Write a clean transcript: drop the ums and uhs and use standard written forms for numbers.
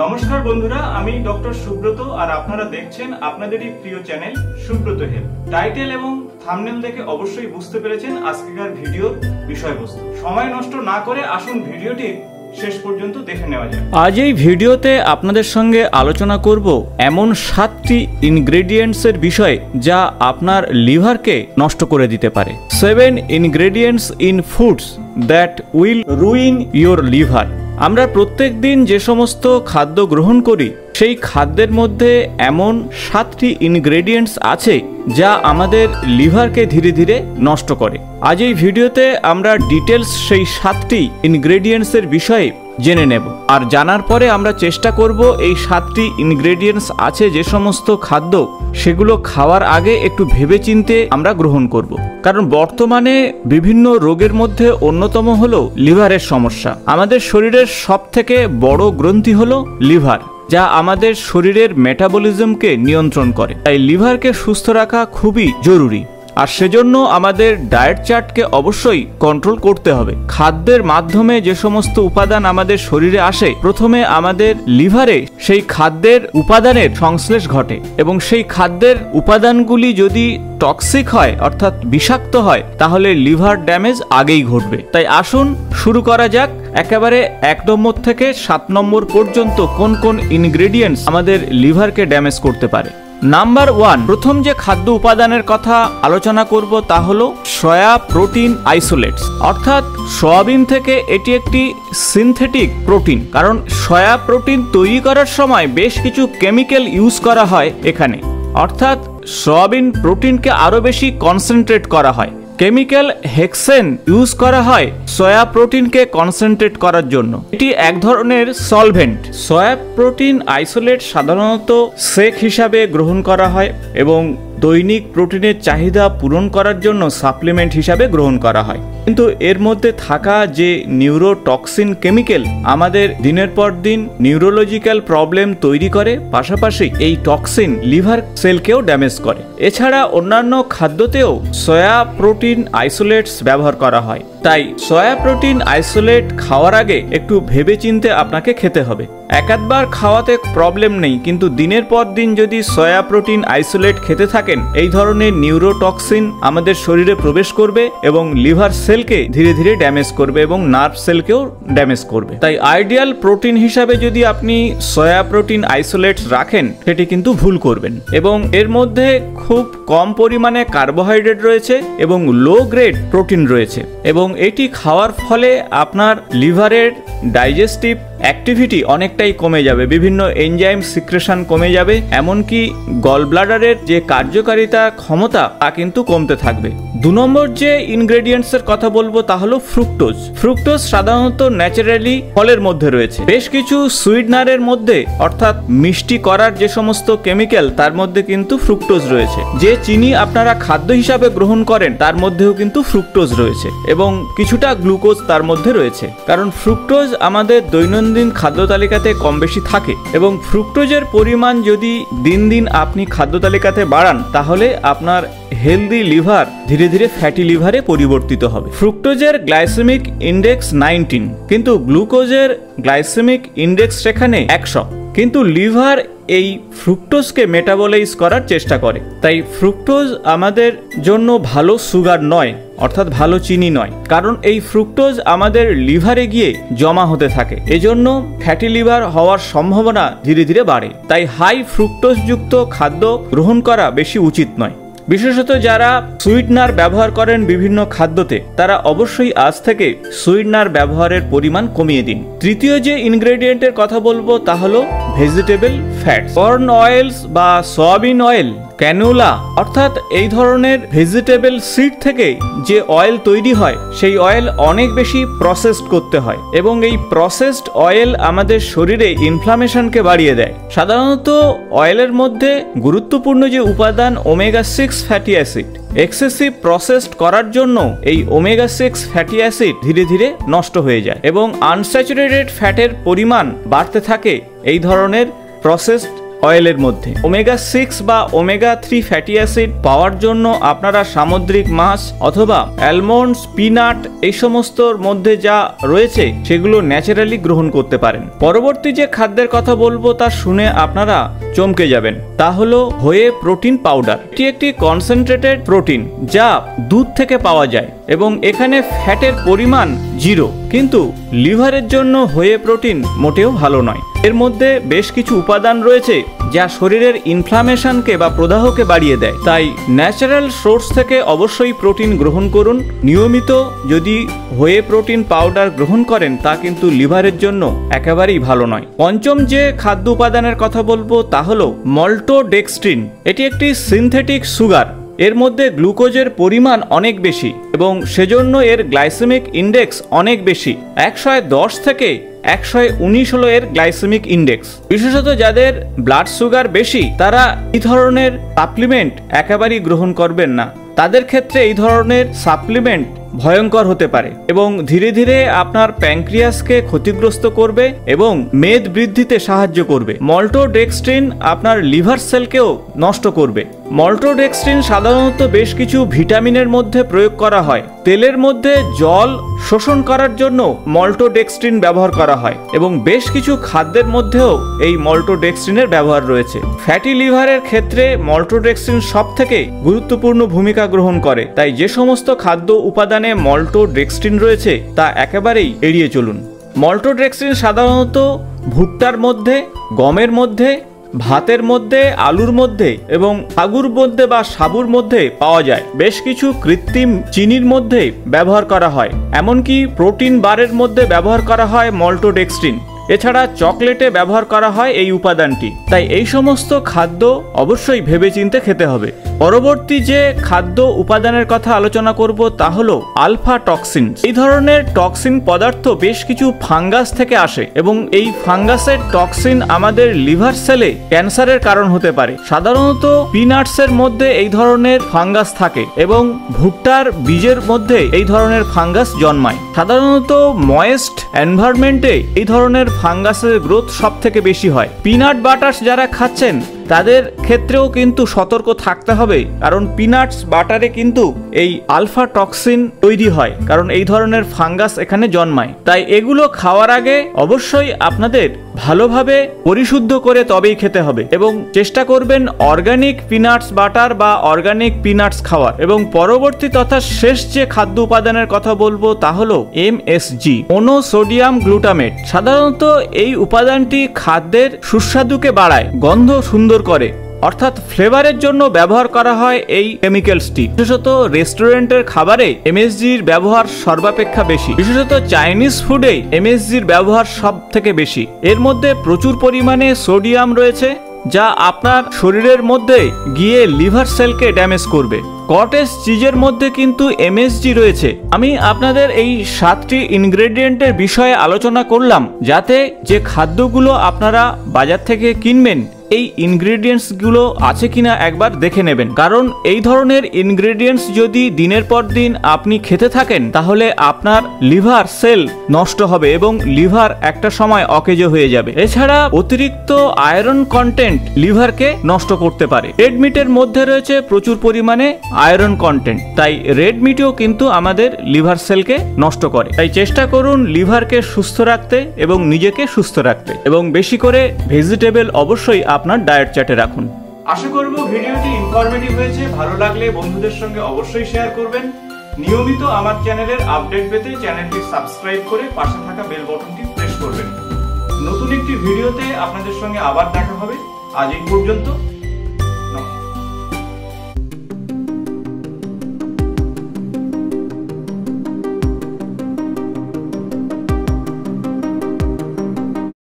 নমস্কার বন্ধুরা, আমি ডক্টর সুব্রত আর আপনারা দেখছেন আপনাদেরই প্রিয় চ্যানেল সুব্রত হেলথ। টাইটেল এবং থাম্বনেল দেখে অবশ্যই বুঝতে পেরেছেন আজকের ভিডিওর বিষয়বস্তু। সময় নষ্ট না করে আসুন ভিডিওটি শেষ পর্যন্ত দেখে নেওয়া যায়। আজ এই ভিডিওতে আপনাদের সঙ্গে আলোচনা করব এমন 7টি ইনগ্রেডিয়েন্টসের বিষয়ে যা আপনার লিভারকে নষ্ট করে দিতে পারে। 7 ingredients in foods that will ruin your liver. আমরা প্রত্যেক দিন যে সমস্ত খাদ্য গ্রহণ করি সেই খাদ্যের মধ্যে এমন 7টি ইনগ্রেডিয়েন্টস আছে যা আমাদের লিভারকে ধীরে ধীরে নষ্ট করে। আজ এই ভিডিওতে আমরা ডিটেলস সেই 7টি ইনগ্রেডিয়েন্টসের বিষয়ে জেনে নেব, আর জানার পরে আমরা চেষ্টা করব এই 7টি ইনগ্রেডিয়েন্টস আছে যে সমস্ত খাদ্য সেগুলো খাওয়ার আগে একটু ভেবেচিন্তে আমরা গ্রহণ করব, কারণ বর্তমানে বিভিন্ন রোগের মধ্যে অন্যতম হলো লিভারের সমস্যা। আমাদের শরীরের সবথেকে বড় গ্রন্থি হলো লিভার, যা আমাদের শরীরের মেটাবলিজমকে নিয়ন্ত্রণ করে। তাই লিভারকে সুস্থ রাখা খুবই জরুরি, আর সেজন্য আমাদের ডায়েট চার্টকে অবশ্যই কন্ট্রোল করতে হবে। খাদ্যের মাধ্যমে যে সমস্ত উপাদান আমাদের শরীরে আসে, প্রথমে আমাদের লিভারে সেই খাদ্যের উপাদানের সংশ্লেষ ঘটে, এবং সেই খাদ্যের উপাদানগুলি যদি টক্সিক হয় অর্থাৎ বিষাক্ত হয় তাহলে লিভার ড্যামেজ আগেই ঘটবে। তাই আসুন শুরু করা যাক একেবারে 1 নম্বর থেকে 7 নম্বর পর্যন্ত কোন কোন ইনগ্রেডিয়েন্টস আমাদের লিভারকে ড্যামেজ করতে পারে। নাম্বার 1, প্রথম যে খাদ্য উপাদানের কথা আলোচনা করব তা হলো সয়া প্রোটিন আইসোলেটস, অর্থাৎ সয়াবিন থেকে এটি একটি সিনথেটিক প্রোটিন। কারণ সয়া প্রোটিন তৈরি করার সময় বেশ কিছু কেমিক্যাল ইউজ করা হয় এখানে, অর্থাৎ সয়াবিন প্রোটিনকে আরো বেশি কনসেন্ট্রেট করা হয়। কেমিক্যাল হেক্সেন ইউজ করা হয় সয়া প্রোটিনকে কনসেন্ট্রেট করার জন্য। এটি এক ধরনের সলভেন্ট। সয়া প্রোটিন আইসোলেট সাধারণত শেক হিসাবে গ্রহণ করা হয় এবং দৈনিক প্রোটিনের চাহিদা পূরণ করার জন্য সাপ্লিমেন্ট হিসাবে গ্রহণ করা হয়। কিন্তু এর মধ্যে থাকা যে নিউরোটক্সিন কেমিক্যাল আমাদের দিনের পর দিন নিউরোলজিক্যাল প্রবলেম তৈরি করে, পাশাপাশি এই টক্সিন লিভার সেলকেও ড্যামেজ করে। এছাড়া অন্যান্য খাদ্যতেও সয়া প্রোটিন আইসোলেটস ব্যবহার করা হয়। তাই সয়া প্রোটিন আইসোলেট খাওয়ার আগে একটু ভেবেচিন্তে আপনাকে খেতে হবে। একবার খাওয়াতে প্রবলেম নেই, কিন্তু দিনের পর দিন যদি সয়া প্রোটিন আইসোলেট খেতে থাকেন, এই ধরনের নিউরোটক্সিন আমাদের শরীরে প্রবেশ করবে এবং লিভার সেলকে ধীরে ধীরে ড্যামেজ করবে এবং নার্ভ সেলকেও ড্যামেজ করবে। তাই আইডিয়াল প্রোটিন হিসাবে যদি আপনি সয়া প্রোটিন আইসোলেটস রাখেন সেটি কিন্তু ভুল করবেন। এবং এর মধ্যে খুব কম পরিমাণে কার্বোহাইড্রেট রয়েছে এবং লো গ্রেড প্রোটিন রয়েছে, এবং এটি খাওয়ার ফলে আপনার লিভারের ডাইজেস্টিভ অ্যাক্টিভিটি অনেকটাই কমে যাবে, বিভিন্ন এনজাইম সিক্রেশন কমে যাবে, এমনকি গল ব্লাডারের যে কার্যকারিতা ক্ষমতা তা কিন্তু কমতে থাকবে। 2 নম্বর যে ইনগ্রেডিয়েন্টসের কথা বলবো তা হলো ফ্রুক্টোজ। ফ্রুক্টোজ সাধারণত ন্যাচারালি ফলের মধ্যে রয়েছে। বেশ কিছু সুইটনারের মধ্যে, অর্থাৎ মিষ্টি করার যে সমস্ত কেমিক্যাল তার মধ্যে কিন্তু ফ্রুক্টোজ রয়েছে। যে চিনি আপনারা খাদ্য হিসাবে গ্রহণ করেন তার মধ্যেও কিন্তু ফ্রুক্টোজ রয়েছে, এবং কিছুটা গ্লুকোজ তার মধ্যে রয়েছে। কারণ ফ্রুক্টোজ আমাদের দৈনন্দিন খাদ্য তালিকাতে কম বেশি থাকে, এবং ফ্রুক্টোজের পরিমাণ যদি দিন দিন আপনি খাদ্য তালিকাতে বাড়ান তাহলে আপনার হেলদি লিভার ধীরে ধীরে ফ্যাটি লিভারে পরিবর্তিত হবে। ফ্রুক্টোজের গ্লাইসেমিক ইন্ডেক্স 19, কিন্তু গ্লুকোজের গ্লাইসেমিক ইন্ডেক্স সেখানে 100, কিন্তু লিভার এই ফ্রুক্টোজকে মেটাবলাইজ করার চেষ্টা করে। তাই ফ্রুক্টোজ আমাদের জন্য ভালো সুগার নয়, অর্থাৎ ভালো চিনি নয়, কারণ এই ফ্রুক্টোজ আমাদের লিভারে গিয়ে জমা হতে থাকে, এজন্য ফ্যাটি লিভার হওয়ার সম্ভাবনা ধীরে ধীরে বাড়ে। তাই হাই ফ্রুক্টোজ যুক্ত খাদ্য গ্রহণ করা বেশি উচিত নয়। বিশেষত যারা সুইটনার ব্যবহার করেন বিভিন্ন খাদ্যতে, তারা অবশ্যই আজ থেকে সুইটনার ব্যবহারের পরিমাণ কমিয়ে দিন। তৃতীয় যে ইনগ্রেডিয়েন্টের কথা বলবো তা হলো ভেজিটেবল ফ্যাট। কর্ন অয়েলস বা সয়াবিন অয়েল, ক্যানোলা, অর্থাৎ এই ধরনের ভেজিটেবল সিড থেকে যে অয়েল তৈরি হয় সেই অয়েল অনেক বেশি প্রসেসড করতে হয়, এবং এই প্রসেসড অয়েল আমাদের শরীরে ইনফ্লামেশনকে বাড়িয়ে দেয়। সাধারণত অয়েলের মধ্যে গুরুত্বপূর্ণ যে উপাদান omega 6 fatty acid, excessive processed করার জন্য এই ওমেগা 6 ফ্যাটি অ্যাসিড ধীরে ধীরে নষ্ট হয়ে যায় এবং আনস্যাচুরেটেড ফ্যাটের পরিমাণ বাড়তে থাকে এই ধরনের প্রসেসড অয়েলের মধ্যে। ওমেগা 6 বা ওমেগা 3 ফ্যাটি অ্যাসিড পাওয়ার জন্য আপনারা সামুদ্রিক মাছ অথবা অ্যালমন্ডস, পিনাট এই সমস্তর মধ্যে যা রয়েছে সেগুলো ন্যাচারালি গ্রহণ করতে পারেন। পরবর্তী যে খাদ্যের কথা বলবো তা শুনে আপনারা চমকে যাবেন, তা হলো হোয়ে প্রোটিন পাউডার। এটি একটি কনসেন্ট্রেটেড প্রোটিন যা দুধ থেকে পাওয়া যায় এবং এখানে ফ্যাটের পরিমাণ 0, কিন্তু লিভারের জন্য হোয়ে প্রোটিন মোটেও ভালো নয়। এর মধ্যে বেশ কিছু উপাদান রয়েছে যা শরীরের ইনফ্লামেশনকে বা প্রদাহকে বাড়িয়ে দেয়। তাই ন্যাচারাল সোর্স থেকে অবশ্যই প্রোটিন গ্রহণ করুন। নিয়মিত যদি হোয়ে প্রোটিন পাউডার গ্রহণ করেন তা কিন্তু লিভারের জন্য একেবারেই ভালো নয়। পঞ্চম যে খাদ্য উপাদানের কথা বলবো তা হলো মল্টোডেক্সট্রিন। এটি একটি সিনথেটিক সুগার। এর মধ্যে গ্লুকোজের পরিমাণ অনেক বেশি এবং সেজন্য এর গ্লাইসেমিক ইন্ডেক্স অনেক বেশি। 110 থেকে 119 হলো এর গ্লাইসেমিক ইন্ডেক্স। বিশেষত যাদের ব্লাড সুগার বেশি তারা এই ধরনের সাপ্লিমেন্ট একেবারেই গ্রহণ করবেন না। তাদের ক্ষেত্রে এই ধরনের সাপ্লিমেন্ট ভয়ঙ্কর হতে পারে এবং ধীরে ধীরে আপনার প্যানক্রিয়াসকে ক্ষতিগ্রস্ত করবে এবং মেদ বৃদ্ধিতে সাহায্য করবে। মল্টোডেক্সট্রিন আপনার লিভার সেলকেও নষ্ট করবে। মল্টোডেক্সট্রিন সাধারণত বেশ কিছু ভিটামিনের মধ্যে প্রয়োগ করা হয়। তেলের মধ্যে জল শোষণ করার জন্য মল্টোডেক্সট্রিন ব্যবহার করা হয় এবং বেশ কিছু খাদ্যের মধ্যেও এই মল্টোডেক্সট্রিনের ব্যবহার রয়েছে। ফ্যাটি লিভারের ক্ষেত্রে মল্টোডেক্সট্রিন সবথেকে গুরুত্বপূর্ণ ভূমিকা গ্রহণ করে। তাই যে সমস্ত খাদ্য উপাদানে মল্টোডেক্সট্রিন রয়েছে তা একেবারেই এড়িয়ে চলুন। মল্টোডেক্সট্রিন সাধারণত ভুট্টার মধ্যে, গমের মধ্যে, ভাতের মধ্যে, আলুর মধ্যে এবং সাগুর মধ্যে বা সাবুর মধ্যে পাওয়া যায়। বেশ কিছু কৃত্রিম চিনির মধ্যে ব্যবহার করা হয়, এমনকি প্রোটিন বারের মধ্যে ব্যবহার করা হয় মল্টোডেক্সট্রিন। এছাড়া চকলেটে ব্যবহার করা হয় এই উপাদানটি। তাই এই সমস্ত খাদ্য অবশ্যই ভেবেচিন্তে খেতে হবে। পরবর্তী যে খাদ্য উপাদানের কথা আলোচনা করব তা হলো আলফা টক্সিন। এই ধরনের টক্সিন পদার্থ বেশ কিছু ফাঙ্গাস থেকে আসে এবং এই ফাঙ্গাসের টক্সিন আমাদের লিভার সেলে ক্যান্সারের কারণ হতে পারে। সাধারণত পিনাটসের মধ্যে এই ধরনের ফাঙ্গাস থাকে এবং ভুট্টার বীজের মধ্যে এই ধরনের ফাঙ্গাস জন্মায়। সাধারণত ময়েস্ট এনভায়রনমেন্টে এই ধরনের ফাঙ্গাসের গ্রোথ সব থেকে বেশি হয়। পিনাট বাটার যারা খাচ্ছেন তাদের ক্ষেত্রেও কিন্তু সতর্ক থাকতে হবে, কারণ পিনাটস বাটারে কিন্তু এই আলফা টক্সিন তৈরি হয়, কারণ এই ধরনের ফাঙ্গাস এখানে জন্মায়। তাই এগুলো খাওয়ার আগে অবশ্যই আপনাদের ভালোভাবে পরিশুদ্ধ করে তবেই খেতে হবে এবং চেষ্টা করবেন অর্গানিক পিনাটস বাটার বা অর্গানিক পিনাটস খাওয়ার। এবং পরবর্তী তথা শেষ যে খাদ্য উপাদানের কথা বলবো তা হলো এমএসজি, মনোসোডিয়াম গ্লুটামেট। সাধারণত এই উপাদানটি খাদ্যের সুস্বাদুকে বাড়ায়, গন্ধ সুন্দর করে, অর্থাৎ ফ্লেভারের জন্য ব্যবহার করা হয় এই কেমিক্যালসটি। বিশেষত রেস্টুরেন্টের খাবারে এমএসজির ব্যবহার সর্বাপেক্ষা বেশি। বিশেষত চাইনিজ ফুডে এমএসজির ব্যবহার সব থেকে বেশি। এর মধ্যে প্রচুর পরিমাণে সোডিয়াম রয়েছে যা আপনার শরীরের মধ্যে গিয়ে লিভার সেলকে ড্যামেজ করবে। কটেজ চিজের মধ্যে কিন্তু এমএসজি রয়েছে। আমি আপনাদের এই 7টি ইনগ্রেডিয়েন্টের বিষয়ে আলোচনা করলাম যাতে যে খাদ্যগুলো আপনারা বাজার থেকে কিনবেন এই ইনগ্রেডিয়েন্টসগুলো আছে কিনা একবার দেখে নেবেন, কারণ এই ধরনের ইনগ্রেডিয়েন্টস যদি দিনের পর দিন আপনি খেতে থাকেন তাহলে আপনার লিভার সেল নষ্ট হবে এবং লিভার একটা সময় অকেজো হয়ে যাবে। এছাড়া অতিরিক্ত আয়রন কন্টেন্ট লিভারকে নষ্ট করতে পারে। রেড মিটের মধ্যে রয়েছে প্রচুর পরিমাণে আয়রন কন্টেন্ট, তাই রেড মিটও কিন্তু আমাদের লিভার সেলকে নষ্ট করে। তাই চেষ্টা করুন লিভারকে সুস্থ রাখতে এবং নিজেকে সুস্থ রাখতে, এবং বেশি করে ভেজিটেবল অবশ্যই আপনার ডায়েট চার্টে রাখুন। আশা করব ভিডিওটি ইনফরমেটিভ হয়েছে। ভালো লাগলে বন্ধুদের সঙ্গে অবশ্যই শেয়ার করবেন। নিয়মিত আমার চ্যানেলের আপডেট পেতে চ্যানেলটি সাবস্ক্রাইব করে পাশে থাকা বেল বাটনটি প্রেস করবেন। নতুন একটি ভিডিওতে আপনাদের সঙ্গে আবার দেখা হবে। আজ এই পর্যন্ত।